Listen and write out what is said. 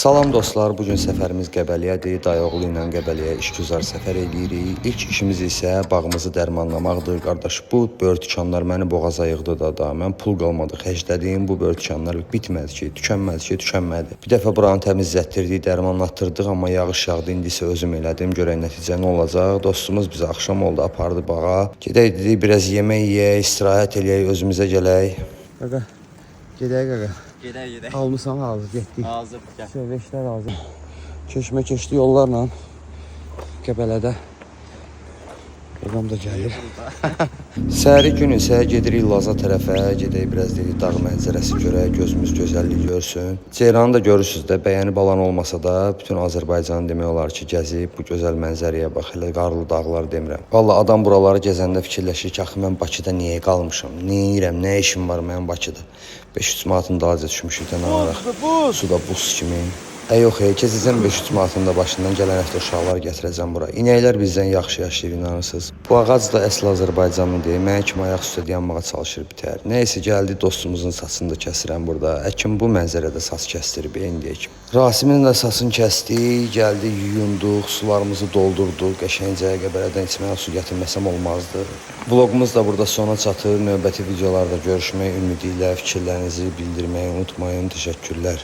Salam dostlar, bugün səfərimiz Qəbəliyədir. Dayıoğlu ilə Qəbəliyə işgüzar səfər edirik. İlk işimiz isə bağımızı dərmanlamaqdır. Qardaş, bu böyür dükanlar məni boğaza yığdı da. Mən pul qalmadı, xərclədiyim bu böyür dükanlar bitmədi ki, tükənmədi. Bir dəfə buranı təmizlətdirdik, dərmanlatdırdıq, amma yağış yağdı. İndi isə özüm elədim. Görək nəticə nə olacaq. Dostumuz bizə axşam oldu, apardı bağa. Gedək dedik, biraz yemək yeyək, istirahət eləyək, özümüzə gələk. Qaqa, gedək qaqa. Gedək. Almışsan hazır, getdik. Hazır, gəl. Şöveşlər hazır. Keçdi yollarla Qəbələdə. Babam da gəlir. Səhəri gün isə gedirik Laza tərəfə, gedək biraz dedik dağ mənzərəsi görək, gözümüz gözəllik görsün. Ceyranı da görürsünüz də, bəyənib alan olmasa da, bütün Azərbaycanı demək olar ki, gəzib bu gözəl mənzərəyə bax, elə qarlı dağlar demirəm. Vallahi adam buraları gəzəndə fikirləşir ki, axı mən Bakıda niyə qalmışam? Nə edirəm, nə işim var mənim Bakıda? 500 manatın dalaca düşmüşük də nə olaraq. Suda buz kimi. Yox, keçəcəm 500 manatında başından gələn həftə uşaqlar gətirəcəm bura. İnəklər bizdən yaxşı yaşayır, inanırsınız. Bu ağac da əsl Azərbaycanlıdır. Mənə kimi ayaq üstə dayanmağa çalışır bitər. Nəysə gəldi dostumuzun saçını da kəsirəm burada. Əkim bu mənzərədə saç kəsdirib indiyə kimi. Rasimin də saçını kəsdik, gəldik, yuyunduq, sularımızı doldurduq. Qəşəngcə Qəbələdən içməyə su gətirməsəm olmazdı. Vlogumuz da burada sona çatır. Növbəti videolarda görüşmək ümidi ilə fikirlərinizi bildirməyi unutmayın. Təşəkkürlər.